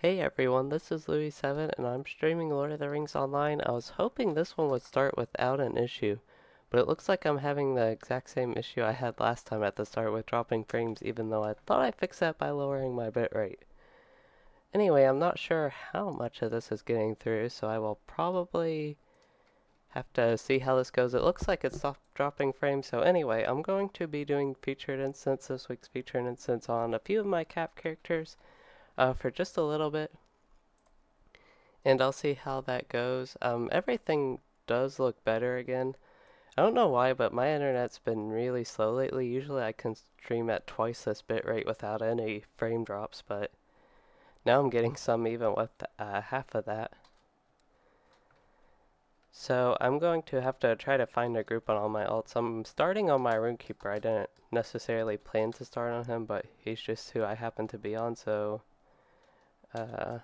Hey everyone, this is Louis7 and I'm streaming Lord of the Rings Online. I was hoping this one would start without an issue, but it looks like I'm having the exact same issue I had last time at the start with dropping frames, even though I thought I fixed that by lowering my bitrate. Anyway, I'm not sure how much of this is getting through, so I will probably have to see how this goes. It looks like it stopped dropping frames, so anyway, I'm going to be doing featured instance, this week's featured instance on a few of my cap characters for just a little bit. And I'll see how that goes. Everything does look better again. I don't know why, but my internet's been really slow lately. Usually I can stream at twice this bitrate without any frame drops, but now I'm getting some even with half of that. So I'm going to have to try to find a group on all my alts. I'm starting on my Rune-keeper. I didn't necessarily plan to start on him, but he's just who I happen to be on, so I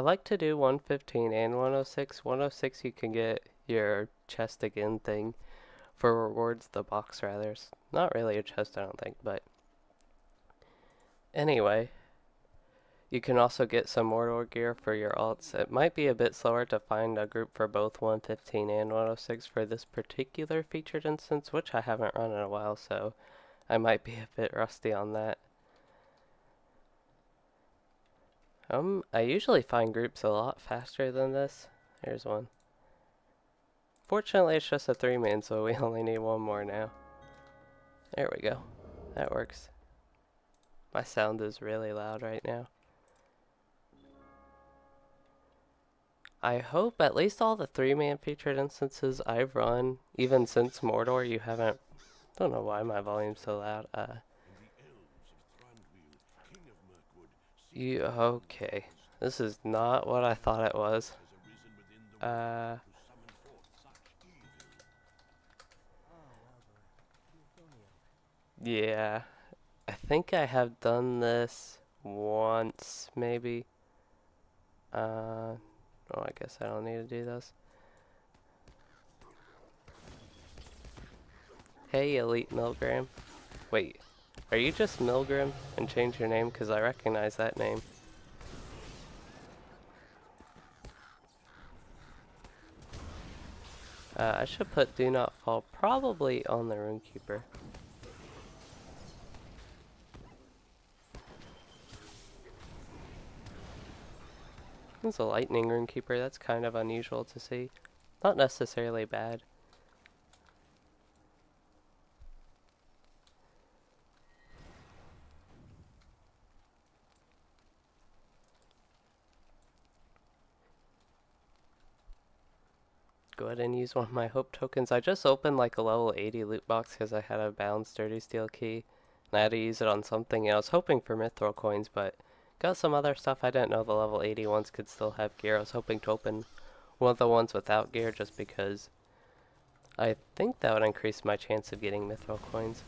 like to do 115 and 106. 106 you can get your chest again thing for rewards, the box rather. It's not really a chest I don't think, but anyway. You can also get some Mordor gear for your alts. It might be a bit slower to find a group for both 115 and 106 for this particular featured instance, which I haven't run in a while, so I might be a bit rusty on that. I usually find groups a lot faster than this. Here's one. Fortunately, it's just a 3-man, so we only need one more now. There we go. That works. My sound is really loud right now. I hope at least all the 3-man featured instances I've run, even since Mordor, you haven't... Don't know why my volume's so loud. Okay. This is not what I thought it was. Yeah. I think I have done this once, maybe. Oh, I guess I don't need to do this. Hey, Elite Milgram. Wait, are you just Milgram and change your name? Because I recognize that name. I should put Do Not Fall probably on the Rune-keeper. It's a lightning Rune-keeper, that's kind of unusual to see. Not necessarily bad. Go ahead and use one of my hope tokens. I just opened like a level 80 loot box because I had a bound sturdy steel key. And I had to use it on something, and I was hoping for mithril coins, but got some other stuff. I didn't know the level 80 ones could still have gear. I was hoping to open one of the ones without gear just because I think that would increase my chance of getting mithril coins.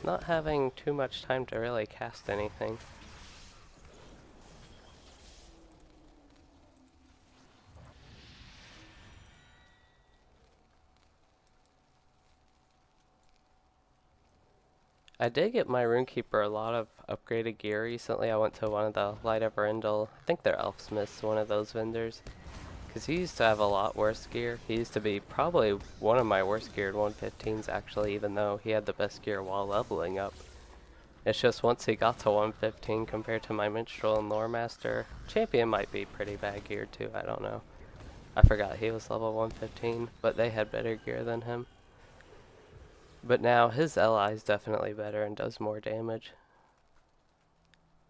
Not having too much time to really cast anything. I did get my Rune-keeper a lot of upgraded gear recently. I went to one of the Light of Arendelle, I think they're Elfsmiths, one of those vendors. Because he used to have a lot worse gear. He used to be probably one of my worst geared 115s actually, even though he had the best gear while leveling up. It's just once he got to 115 compared to my Minstrel and Lore Master, Champion might be pretty bad geared too, I don't know. I forgot he was level 115, but they had better gear than him. But now his ally is definitely better and does more damage.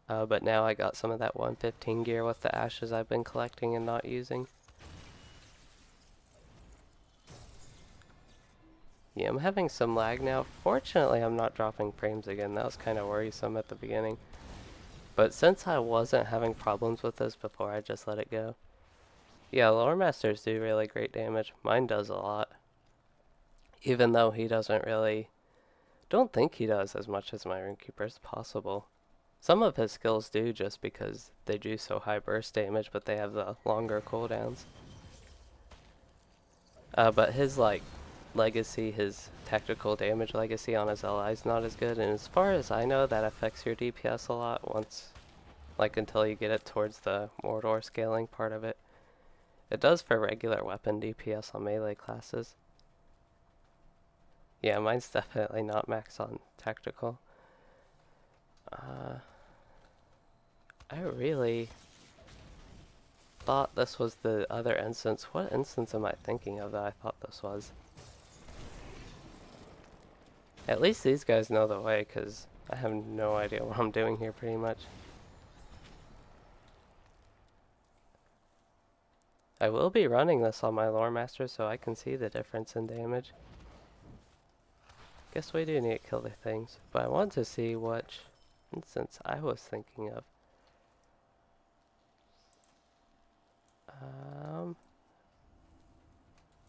But now I got some of that 115 gear with the ashes I've been collecting and not using. Yeah, I'm having some lag now. Fortunately, I'm not dropping frames again. That was kind of worrisome at the beginning. But since I wasn't having problems with this before, I just let it go. Yeah, Lore Masters do really great damage. Mine does a lot. Even though he doesn't really... Don't think he does as much as my Rune-keeper is possible. Some of his skills do just because they do so high burst damage, but they have the longer cooldowns. But his like legacy, his tactical damage legacy on his LI is not as good, and as far as I know, that affects your DPS a lot once, like until you get it towards the Mordor scaling part of it. It does for regular weapon DPS on melee classes. Yeah, mine's definitely not max on tactical. I really thought this was the other instance. What instance am I thinking of that I thought this was? At least these guys know the way, because I have no idea what I'm doing here pretty much. I will be running this on my Lore Master so I can see the difference in damage. Guess we do need to kill the things, but I want to see which instance I was thinking of.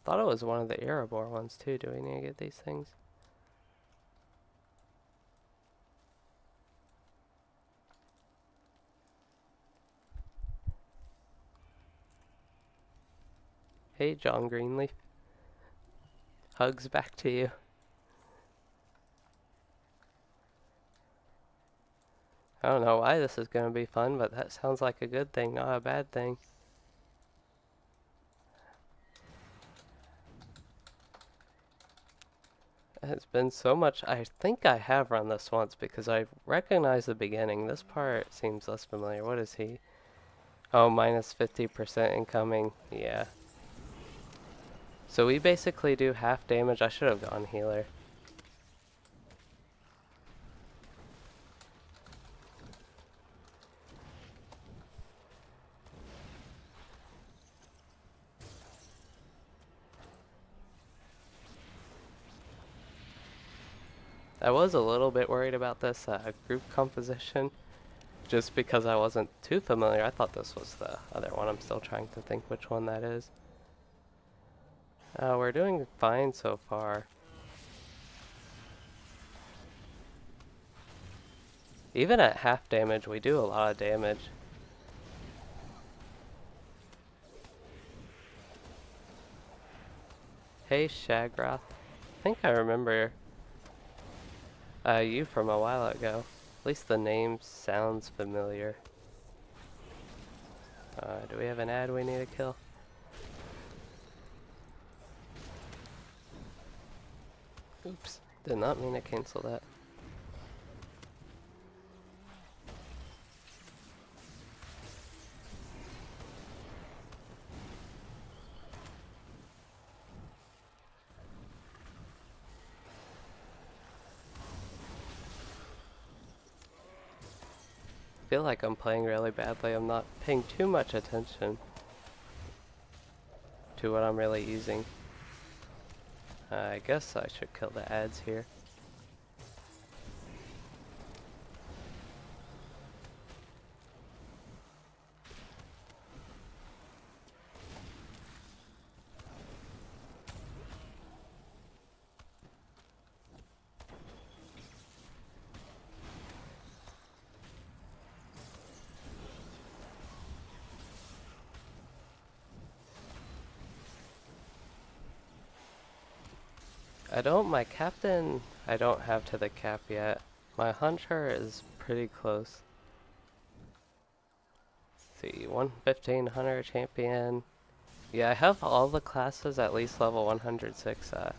Thought it was one of the Erebor ones too. Do we need to get these things? Hey, John Greenleaf. Hugs back to you. I don't know why this is going to be fun, but that sounds like a good thing, not a bad thing. It's been so much. I think I have run this once because I recognize the beginning. This part seems less familiar. What is he? Oh, minus 50% incoming. Yeah. So we basically do half damage. I should have gone healer. I was a little bit worried about this group composition, just because I wasn't too familiar. I thought this was the other one. I'm still trying to think which one that is. We're doing fine so far. Even at half damage, we do a lot of damage. Hey, Shagroth. I think I remember you from a while ago. At least the name sounds familiar. Do we have an ad we need to kill? Oops, did not mean to cancel that. I feel like I'm playing really badly. I'm not paying too much attention to what I'm really using. I guess I should kill the ads here. My captain, I don't have to the cap yet. My hunter is pretty close. Let's see, 115 hunter champion. Yeah, I have all the classes at least level 106. I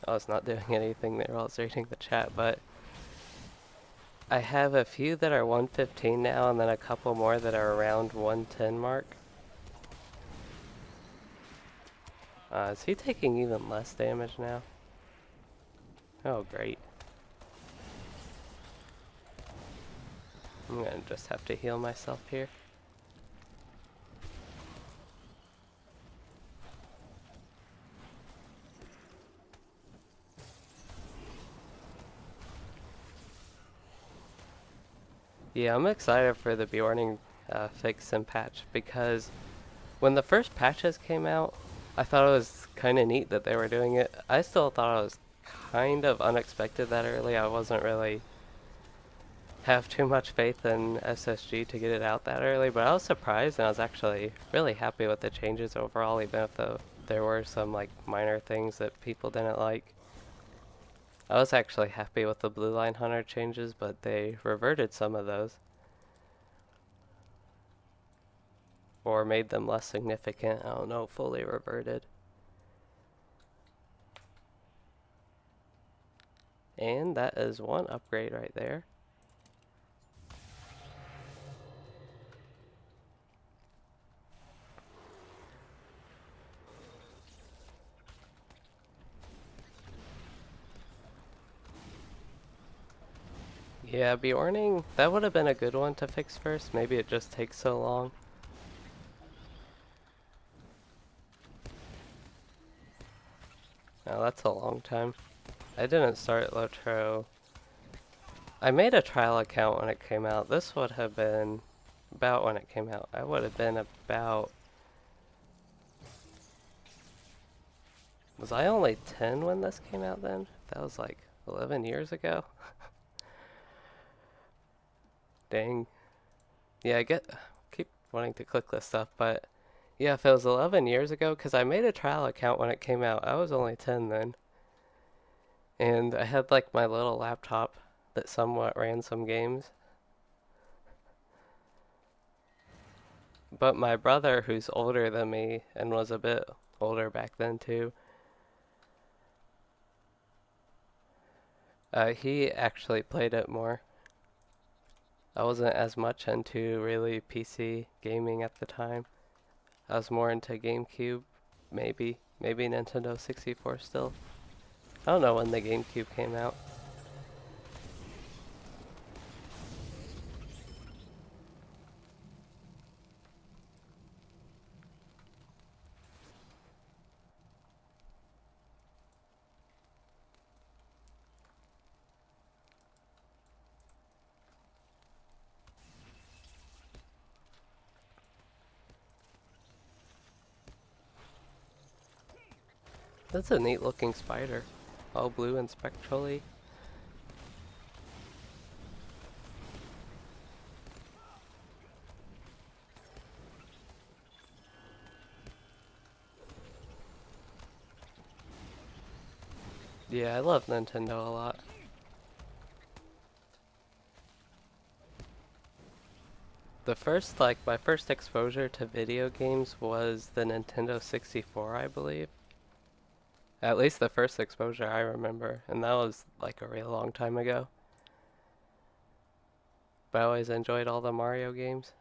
was not doing anything there while I was reading the chat, but I have a few that are 115 now, and then a couple more that are around 110 mark. Is he taking even less damage now? Oh, great. I'm gonna just have to heal myself here. Yeah, I'm excited for the Bjorning fix and patch, because when the first patches came out, I thought it was kind of neat that they were doing it. I still thought it was kind of unexpected that early. I wasn't really have too much faith in SSG to get it out that early, but I was surprised and I was actually really happy with the changes overall, even if there were some like minor things that people didn't like. I was actually happy with the Blue Line Hunter changes, but they reverted some of those. Or made them less significant. I don't know, fully reverted. And that is one upgrade right there. Yeah, Bjorning, that would have been a good one to fix first. Maybe it just takes so long. Oh, that's a long time. I didn't start LOTRO. I made a trial account when it came out. This would have been about when it came out. I would have been about... Was I only 10 when this came out then? That was like 11 years ago. Dang. Yeah, keep wanting to click this stuff, but yeah, if it was 11 years ago, because I made a trial account when it came out, I was only 10 then. And I had like my little laptop that somewhat ran some games. But my brother, who's older than me and was a bit older back then too, he actually played it more. I wasn't as much into really PC gaming at the time. I was more into GameCube, maybe Nintendo 64 still. I don't know when the GameCube came out. That's a neat looking spider. All blue and spectrally. Yeah, I love Nintendo a lot. My first exposure to video games was the Nintendo 64, I believe. At least the first exposure I remember, and that was like a real long time ago. But I always enjoyed all the Mario games.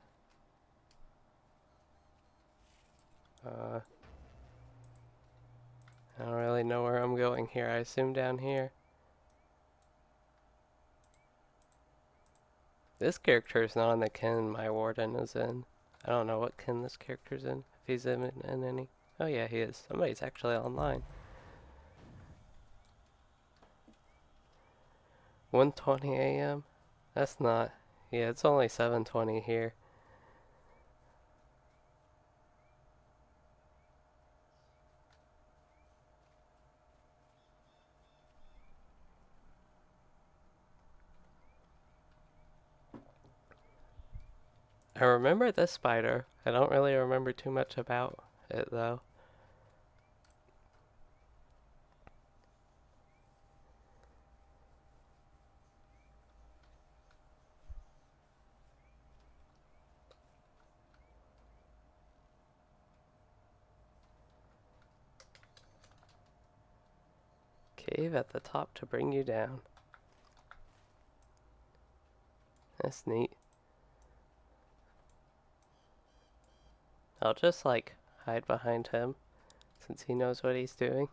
I don't really know where I'm going here. I assume down here. This character is not in the kin my warden is in. I don't know what kin this character's in. If he's in any. Oh yeah, he is. Somebody's actually online. 1:20 a.m.? That's not... Yeah, it's only 7:20 here. I remember this spider. I don't really remember too much about it though. Cave at the top to bring you down. That's neat. I'll just like hide behind him since he knows what he's doing.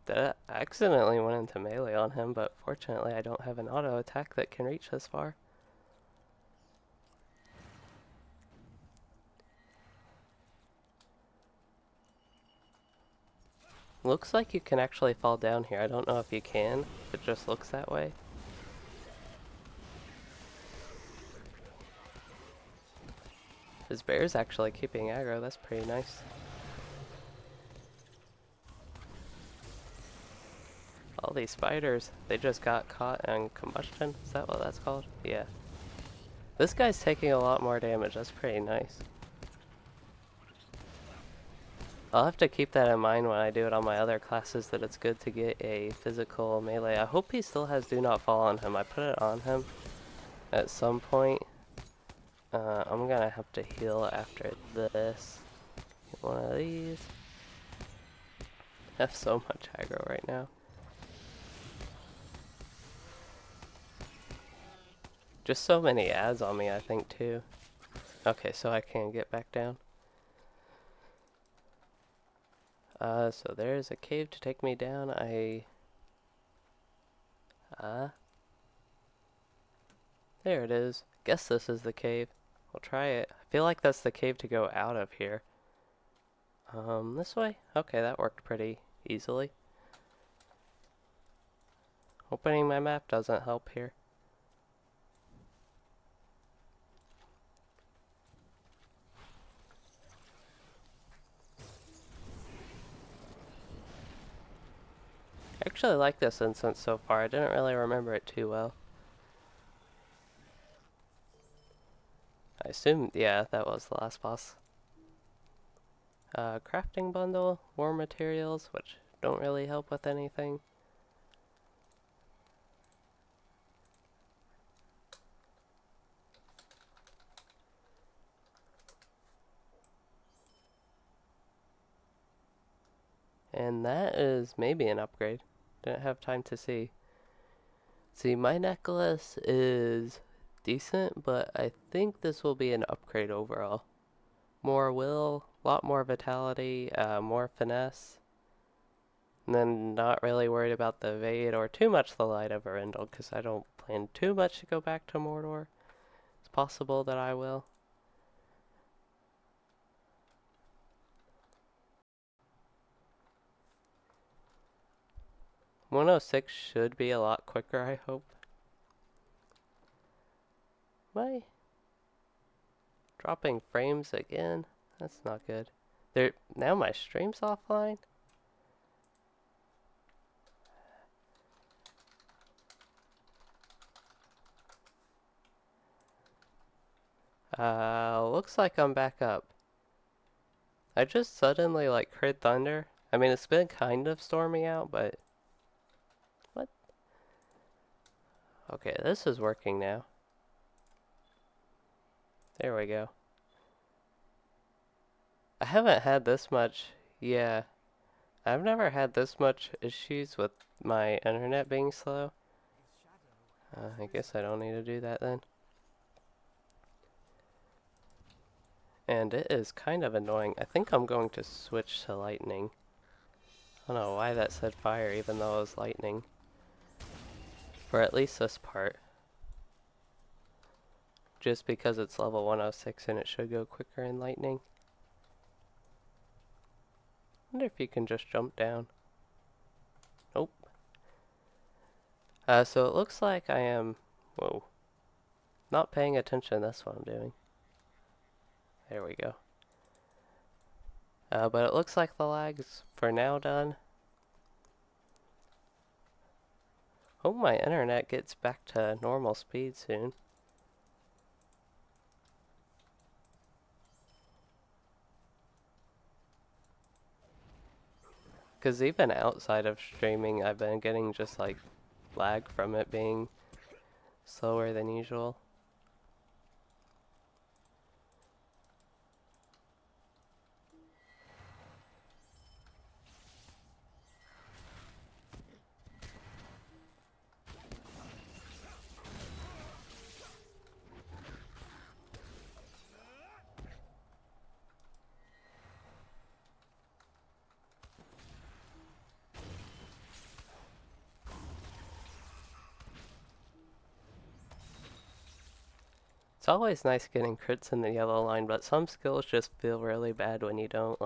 That accidentally went into melee on him, but fortunately I don't have an auto attack that can reach this far. Looks like you can actually fall down here. I don't know if you can, if it just looks that way. His bear's actually keeping aggro, that's pretty nice. All these spiders, they just got caught in combustion. Is that what that's called? Yeah. This guy's taking a lot more damage, that's pretty nice. I'll have to keep that in mind when I do it on my other classes, that it's good to get a physical melee. I hope he still has Do Not Fall on him. I put it on him at some point. I'm gonna have to heal after this. Get one of these. I have so much aggro right now. Just so many ads on me, I think, too. Okay, so I can get back down. So there's a cave to take me down. There it is. Guess this is the cave. We'll try it. I feel like that's the cave to go out of here. This way? Okay, that worked pretty easily. Opening my map doesn't help here. I actually like this instance so far. I didn't really remember it too well. I assume, yeah, that was the last boss. Crafting bundle, war materials, which don't really help with anything. And that is maybe an upgrade. Didn't have time to see. See, my necklace is decent, but I think this will be an upgrade overall. More will, a lot more vitality, more finesse. And then not really worried about the evade or too much the light of Arendelle, because I don't plan too much to go back to Mordor. It's possible that I will. .106 should be a lot quicker, I hope. Why? Dropping frames again? That's not good. Now my stream's offline? Looks like I'm back up. I just suddenly heard thunder. I mean, it's been kind of stormy out, but... What? Okay, this is working now. There we go. I haven't had this much, yeah. I've never had this much issues with my internet being slow. I guess I don't need to do that then. And it is kind of annoying. I think I'm going to switch to lightning. I don't know why that said fire even though it was lightning. For at least this part. Just because it's level 106 and it should go quicker in lightning. Wonder if you can just jump down. Nope. So it looks like I am, whoa, not paying attention. That's what I'm doing. There we go. But it looks like the lag's for now done. Hope my internet gets back to normal speed soon. Because even outside of streaming, I've been getting just lag from it being slower than usual. It's always nice getting crits in the yellow line, but some skills just feel really bad when you don't,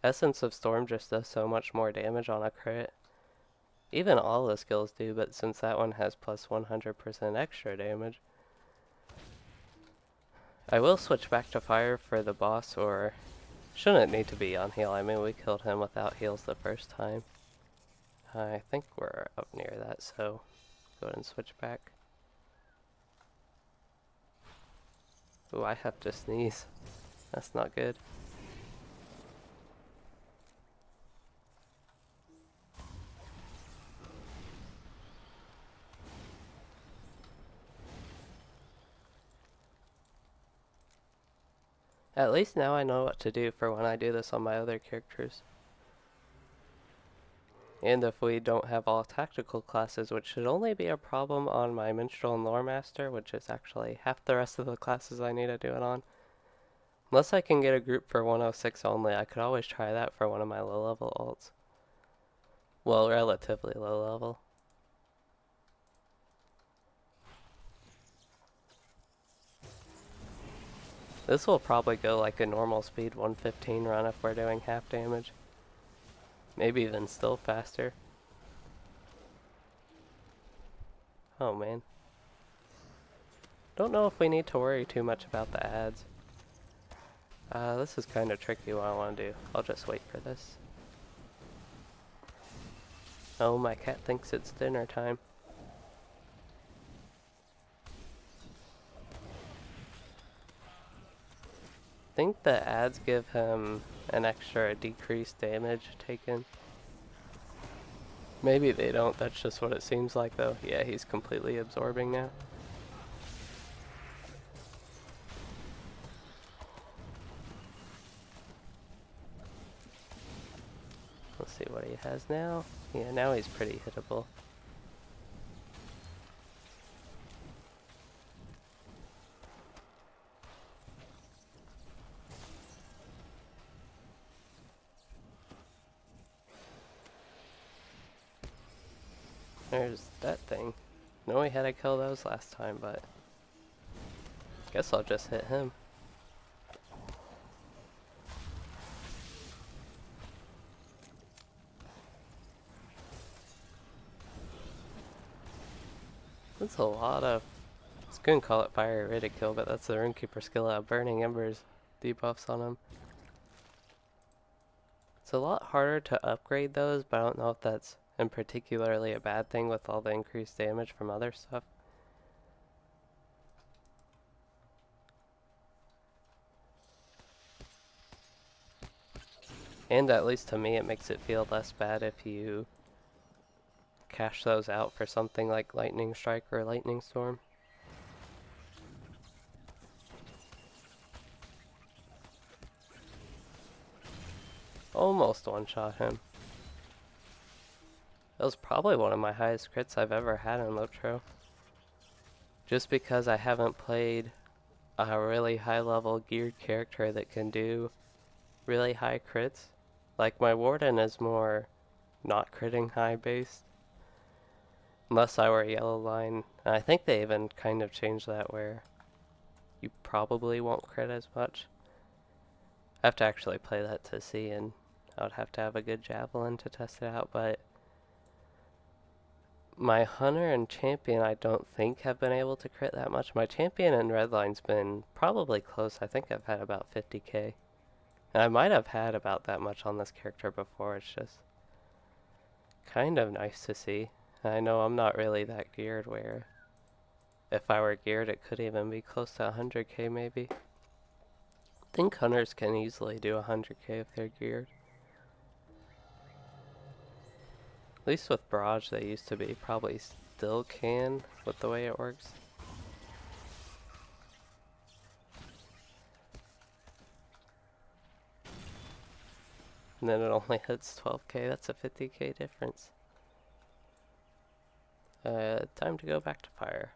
Essence of Storm just does so much more damage on a crit. Even all the skills do, but since that one has plus 100% extra damage. I will switch back to fire for the boss, or shouldn't need to be on heal. I mean, we killed him without heals the first time. I think we're up near that, so go ahead and switch back. Ooh, I have to sneeze. That's not good. At least now I know what to do for when I do this on my other characters. And if we don't have all tactical classes, which should only be a problem on my Minstrel and Lore Master, which is actually half the rest of the classes I need to do it on. Unless I can get a group for 106 only, I could always try that for one of my low level alts. Well, relatively low level. This will probably go like a normal speed 115 run if we're doing half damage. Maybe even still faster. Oh man. Don't know if we need to worry too much about the ads. This is kind of tricky what I want to do. I'll just wait for this. Oh, my cat thinks it's dinner time. I think the ads give him an extra decreased damage taken. Maybe they don't, that's just what it seems like though. Yeah, he's completely absorbing now. Let's see what he has now. Yeah, now he's pretty hittable. There's that thing. Know we had to kill those last time, but guess I'll just hit him. That's a lot of... I couldn't call it fire ready kill, but that's the Rune-keeper skill out. Burning Embers debuffs on him. It's a lot harder to upgrade those, but I don't know if that's in particularly a bad thing with all the increased damage from other stuff. And at least to me it makes it feel less bad if you cash those out for something like Lightning Strike or Lightning Storm. Almost one-shot him. That was probably one of my highest crits I've ever had in LOTRO. Just because I haven't played a really high-level geared character that can do really high crits. Like, my Warden is more not critting high based. Unless I were a yellow line. And I think they even kind of changed that where you probably won't crit as much. I have to actually play that to see, and I would have to have a good javelin to test it out, but my Hunter and Champion I don't think have been able to crit that much. My Champion and Redline's been probably close. I think I've had about 50k. And I might have had about that much on this character before. It's just kind of nice to see. I know I'm not really that geared where if I were geared it could even be close to 100k maybe. I think Hunters can easily do 100k if they're geared. At least with Barrage they used to be, probably still can with the way it works. And then it only hits 12k, that's a 50k difference. Time to go back to fire.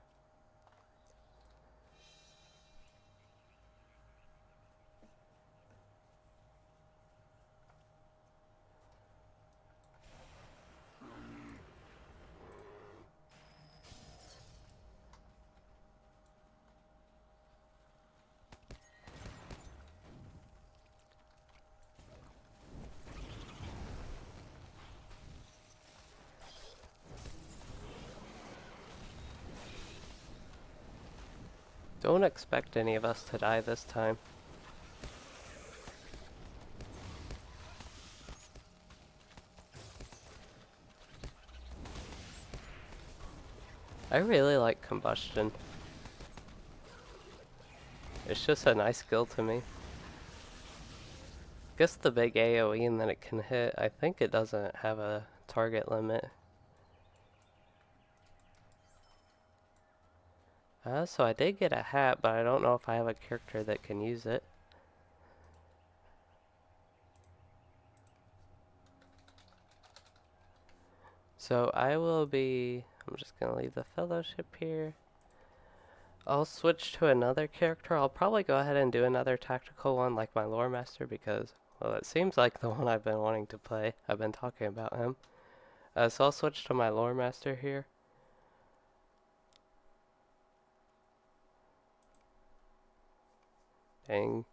Don't expect any of us to die this time. I really like combustion. It's just a nice skill to me. Guess the big AoE and then it can hit. I think it doesn't have a target limit. So I did get a hat, but I don't know if I have a character that can use it. So I'm just gonna leave the fellowship here. I'll switch to another character. I'll probably go ahead and do another tactical one like my lore master because, well, it seems like the one I've been wanting to play. I've been talking about him. So I'll switch to my lore master here. Dang.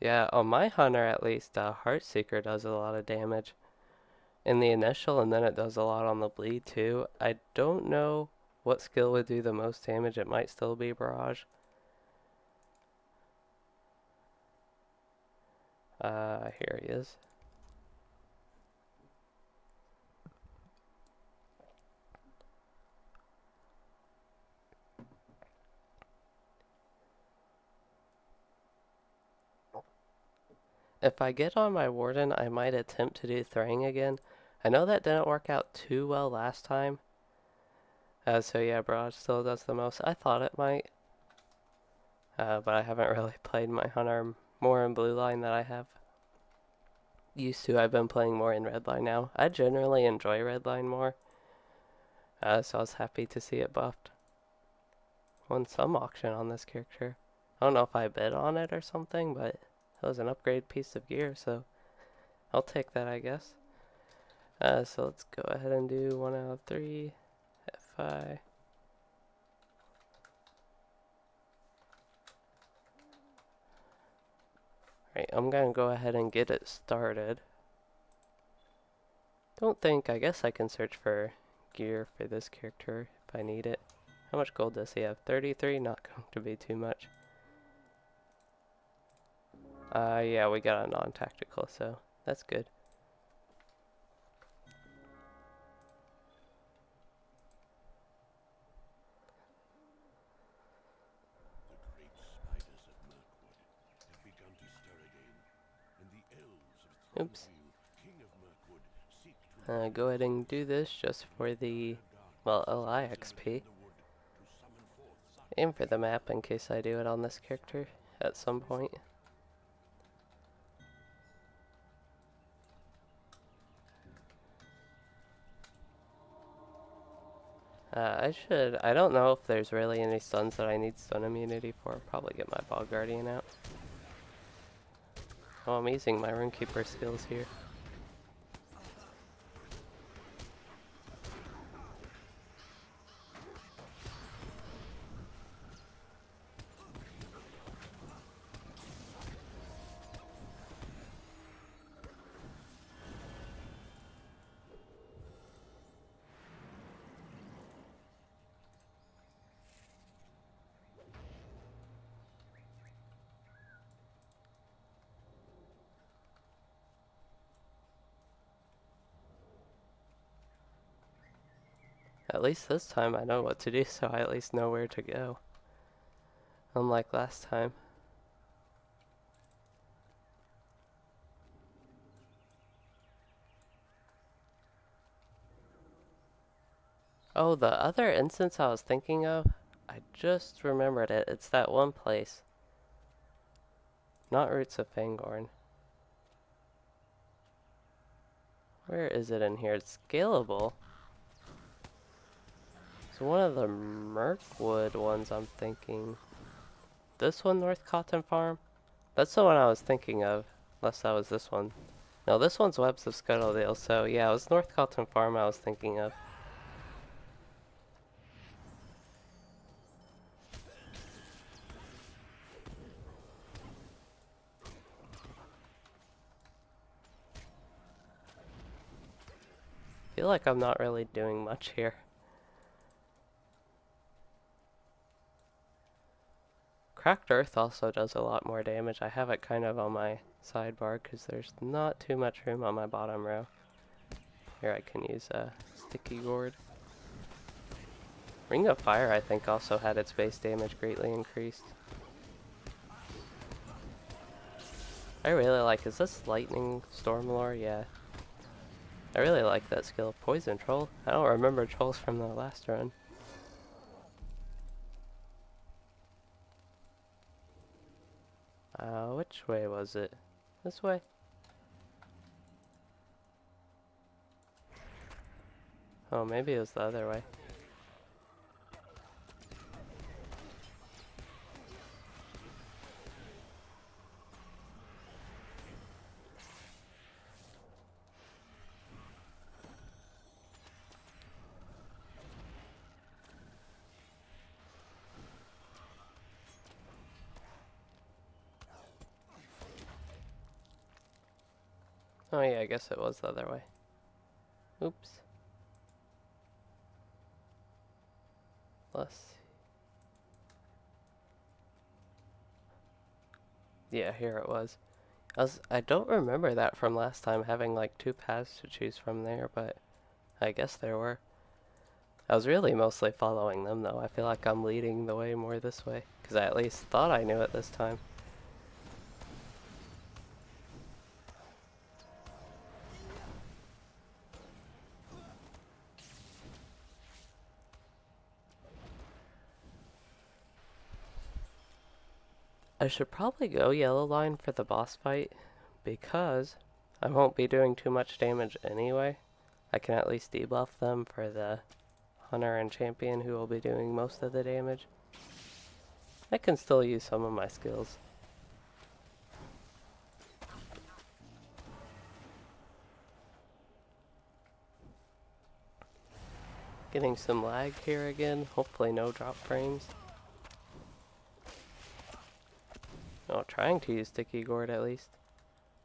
Yeah, on my hunter at least, Heartseeker does a lot of damage in the initial, and then it does a lot on the bleed too. I don't know what skill would do the most damage. It might still be Barrage. Here he is. If I get on my Warden, I might attempt to do Thrang again. I know that didn't work out too well last time. So yeah, Barrage still does the most. I thought it might. But I haven't really played my hunter more in blue line than I have used to. I've been playing more in red line now. I generally enjoy red line more. So I was happy to see it buffed. Won some auction on this character. I don't know if I bid on it or something, but it was an upgrade piece of gear, so I'll take that, I guess. So let's go ahead and do 1 out of 3, F5. Alright, I'm gonna go ahead and get it started. I guess I can search for gear for this character if I need it. How much gold does he have? 33? Not going to be too much. Yeah, we got a non-tactical, so that's good. Oops. Go ahead and do this just for the, well, LI XP. And for the map in case I do it on this character at some point. I don't know if there's really any stuns that I need stun immunity for. Probably get my Bog Guardian out. Oh, I'm using my Rune-keeper skills here. At least this time I know what to do, so I at least know where to go. Unlike last time. Oh, the other instance I was thinking of, I just remembered it. It's that one place. Not Roots of Fangorn. Where is it in here? It's scalable. It's one of the Mirkwood ones I'm thinking. This one, North Cotton Farm? That's the one I was thinking of. Unless that was this one. No, this one's Webs of Scuttledells, so yeah, it was North Cotton Farm I was thinking of. I feel like I'm not really doing much here. Cracked Earth also does a lot more damage. I have it kind of on my sidebar because there's not too much room on my bottom row. Here I can use a sticky gourd. Ring of Fire I think also had its base damage greatly increased. I really like, is this Lightning Stormlore? Yeah. I really like that skill. Poison Troll? I don't remember trolls from the last run. Which way was it? This way? Oh, maybe it was the other way. Oh yeah, I guess it was the other way. Oops. Let's see. Yeah, here it was. I don't remember that from last time, having like 2 paths to choose from there, but I guess there were. I was really mostly following them though. I feel like I'm leading the way more this way, because I at least thought I knew it this time. I should probably go yellow line for the boss fight, because I won't be doing too much damage anyway. I can at least debuff them for the hunter and champion who will be doing most of the damage. I can still use some of my skills. Getting some lag here again, hopefully no drop frames. Oh, trying to use sticky gourd at least.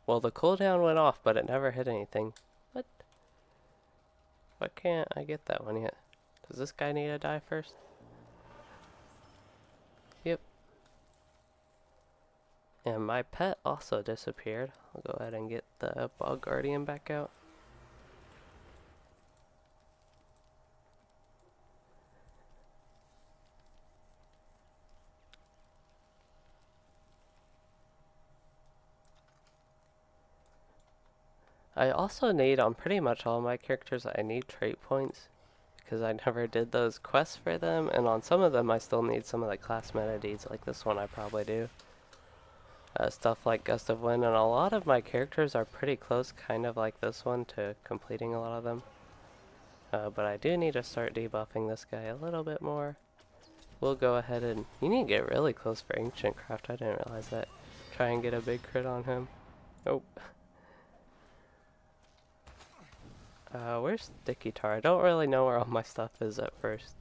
Well, the cooldown went off, but it never hit anything. What? Why can't I get that one yet? Does this guy need to die first? Yep. And my pet also disappeared. I'll go ahead and get the bug guardian back out. I also need, on pretty much all my characters, I need trait points, because I never did those quests for them, and on some of them I still need some of the class meta deeds, like this one I probably do. Stuff like Gust of Wind, and a lot of my characters are pretty close, kind of like this one, to completing a lot of them. But I do need to start debuffing this guy a little bit more. We'll go ahead and, you need to get really close for Ancient Craft, I didn't realize that. Try and get a big crit on him. Oh. Where's Sticky Tar? I don't really know where all my stuff is at first.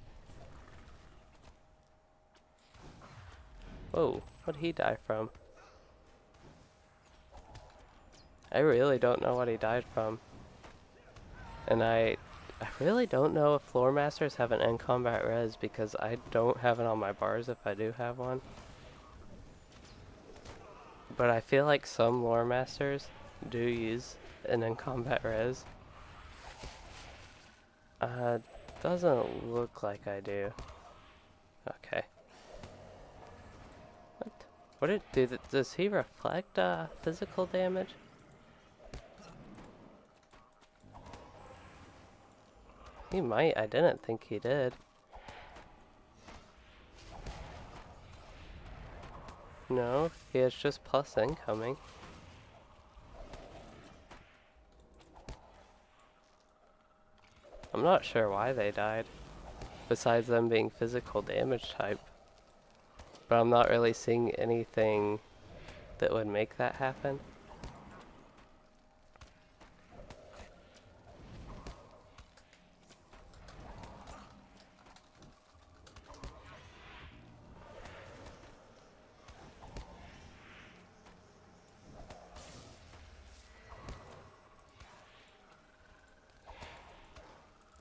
Whoa, what'd he die from? I really don't know what he died from. And I really don't know if Floor Masters have an end combat res, because I don't have it on my bars if I do have one. But I feel like some Lore Masters do use an end combat res. Doesn't look like I do. Okay. What does he reflect physical damage? He might. I didn't think he did. No, he has just plus incoming. I'm not sure why they died, besides them being physical damage type. But I'm not really seeing anything that would make that happen.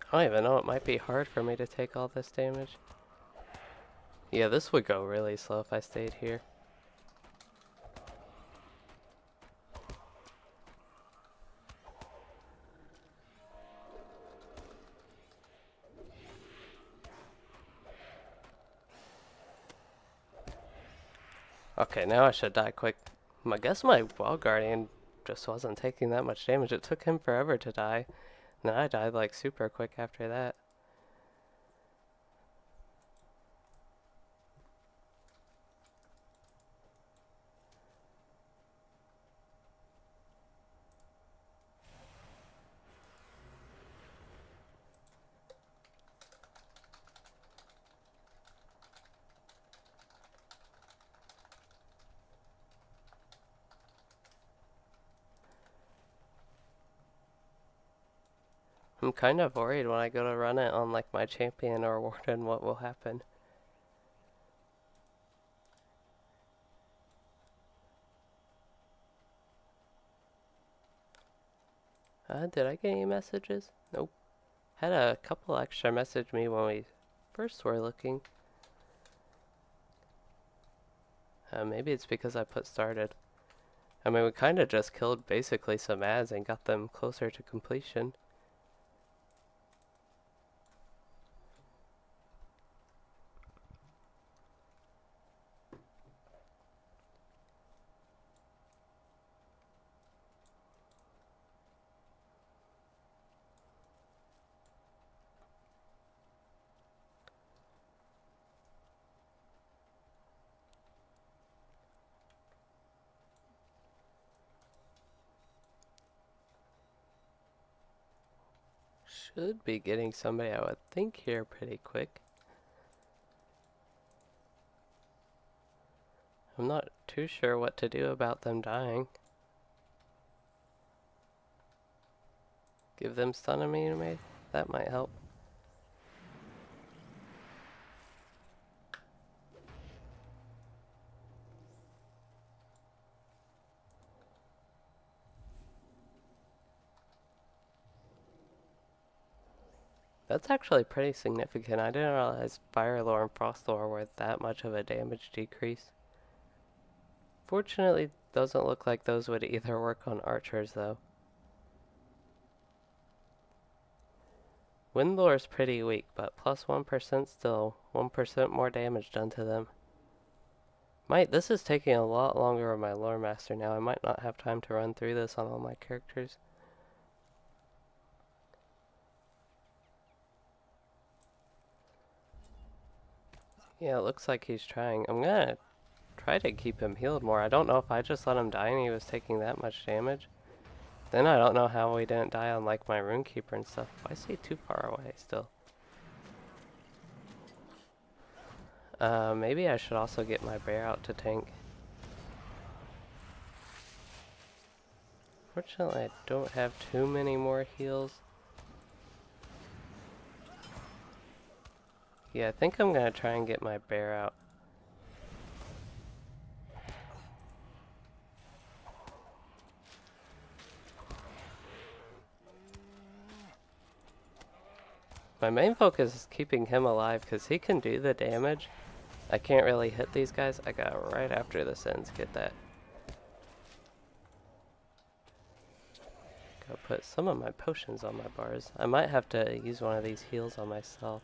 I don't even know, it might be hard for me to take all this damage. Yeah, this would go really slow if I stayed here. Okay, now I should die quick. I guess my Wall Guardian just wasn't taking that much damage. It took him forever to die. And I died like super quick after that. I'm kind of worried when I go to run it on like my champion or warden what will happen. Did I get any messages? Nope. Had a couple extra message me when we first were looking. Maybe it's because I put started. I mean, we kind of just killed basically some ads and got them closer to completion. Should be getting somebody, I would think, here pretty quick. I'm not too sure what to do about them dying. Give them stun immunity? That might help. That's actually pretty significant. I didn't realize Fire Lore and Frost Lore were that much of a damage decrease. Fortunately, doesn't look like those would either work on archers though. Wind Lore is pretty weak, but plus 1% still 1% more damage done to them. This is taking a lot longer on my Lore Master now. I might not have time to run through this on all my characters. Yeah, it looks like he's trying. I'm gonna try to keep him healed more. I don't know if I just let him die and he was taking that much damage. Then I don't know how we didn't die on like my Rune-keeper and stuff. Why is he too far away still? Maybe I should also get my bear out to tank. Fortunately, I don't have too many more heals. Yeah, I think I'm gonna try and get my bear out. My main focus is keeping him alive because he can do the damage. I can't really hit these guys. I got right after this ends, get that. Go put some of my potions on my bars. I might have to use one of these heals on myself.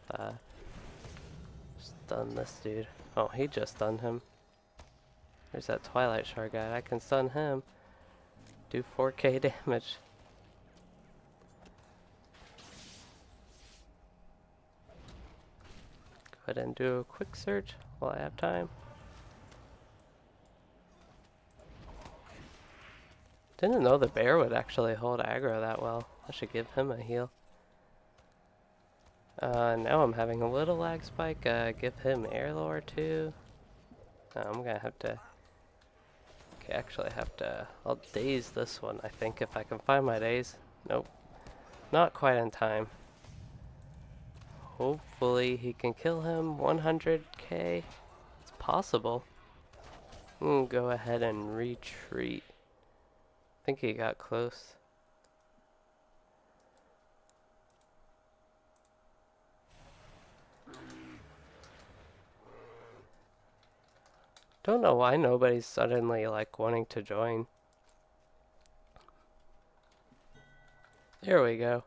Stun this dude. Oh, he just stunned him. There's that Twilight Shard guy. I can stun him. Do 4k damage. Go ahead and do a quick search while I have time. Didn't know the bear would actually hold aggro that well. I should give him a heal. Now I'm having a little lag spike. Give him air lore too. I'm gonna have to... Okay, actually have to... I'll daze this one, I think, if I can find my daze. Nope. Not quite in time. Hopefully he can kill him. 100k. It's possible. Go ahead and retreat. I think he got close. Don't know why nobody's suddenly like wanting to join. There we go.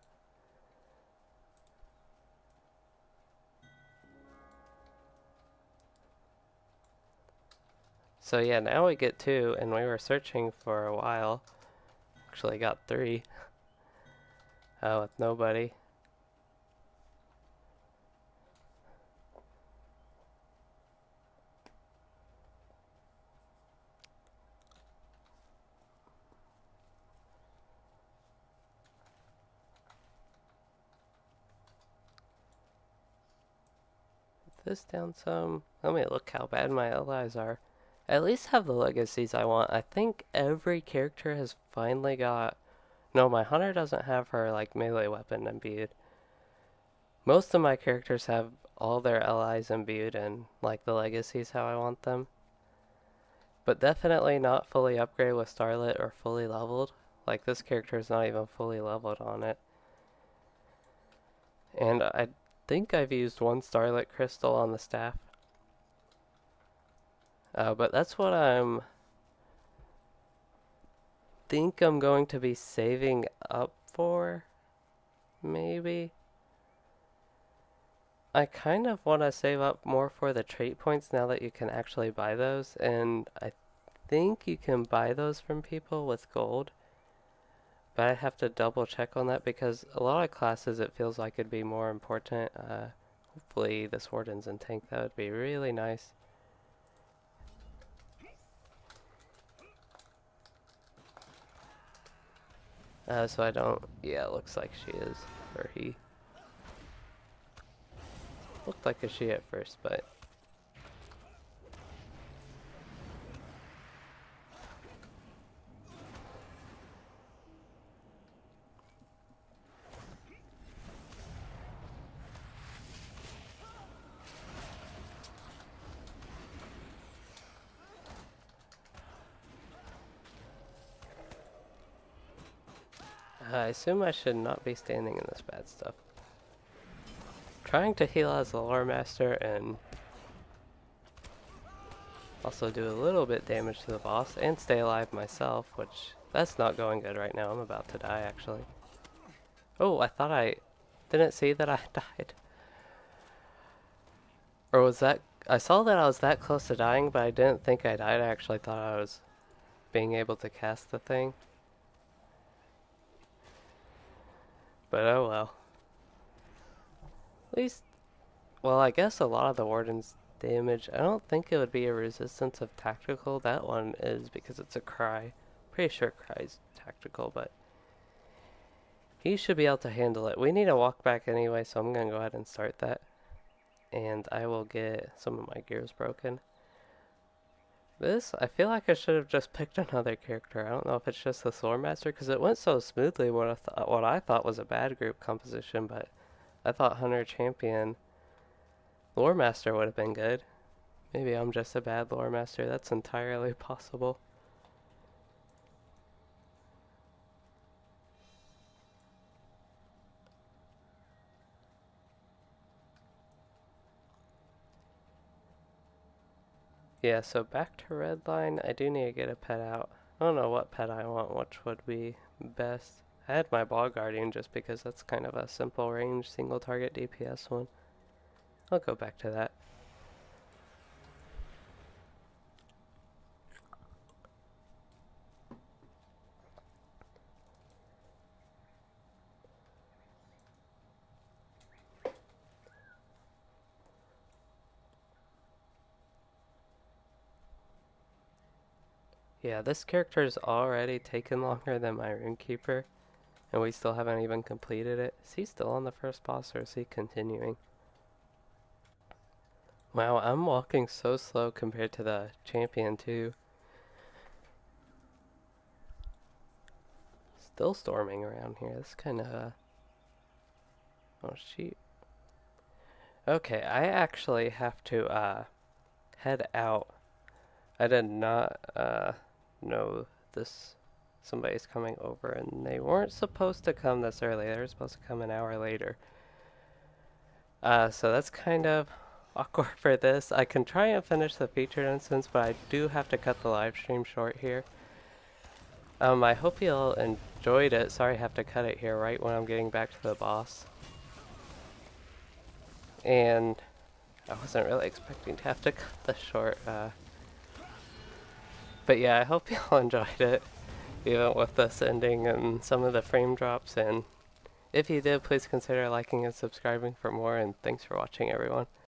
So yeah, now we get 2, and we were searching for a while. Actually got 3. With nobody. This down some. Let me look how bad my allies are. I at least have the legacies I want. I think every character has finally got... No, my hunter doesn't have her like melee weapon imbued. Most of my characters have all their allies imbued and like the legacies how I want them. But definitely not fully upgraded with Starlit or fully leveled. Like this character is not even fully leveled on it. And I think I've used 1 Starlit crystal on the staff. But that's what I'm going to be saving up for, maybe. I kind of want to save up more for the trait points now that you can actually buy those, and I think you can buy those from people with gold. But I have to double check on that because a lot of classes it feels like it'd be more important. Hopefully this Warden's in tank, that would be really nice. So I don't... Yeah, it looks like she is. Or he. Looked like a she at first, but... I assume I should not be standing in this bad stuff. Trying to heal as the lore master and also do a little bit damage to the boss and stay alive myself, which that's not going good right now. I'm about to die actually. Oh, I thought I didn't see that I died. Or was that... I saw that I was that close to dying, but I didn't think I died. I actually thought I was being able to cast the thing. But oh well. At least, well, I guess a lot of the Warden's damage, I don't think it would be a resistance of tactical. That one is because it's a Cry. Pretty sure Cry's tactical, but he should be able to handle it. We need to walk back anyway, so I'm going to go ahead and start that. And I will get some of my gears broken. This, I feel like I should have just picked another character. I don't know if it's just the Sword Master, because it went so smoothly what I thought was a bad group composition, but I thought Hunter Champion Lore Master would have been good. Maybe I'm just a bad Lore Master. That's entirely possible. Yeah, so back to Redline. I do need to get a pet out. I don't know what pet I want, which would be best. I had my Ball Guardian just because that's kind of a simple range, single target DPS one. I'll go back to that. Yeah, this character's already taken longer than my Rune-keeper, and we still haven't even completed it. Is he still on the first boss, or is he continuing? Wow, I'm walking so slow compared to the champion, too. Still storming around here. This kind of... Oh, shoot. Okay, I actually have to, head out. I did not, know this. Somebody's coming over, and they weren't supposed to come this early. They were supposed to come an hour later. So that's kind of awkward for this. I can try and finish the featured instance, but I do have to cut the live stream short here. I hope you all enjoyed it. Sorry I have to cut it here right when I'm getting back to the boss. And I wasn't really expecting to have to cut this short. But yeah, I hope you all enjoyed it, even with this ending and some of the frame drops. And if you did, please consider liking and subscribing for more. And thanks for watching, everyone.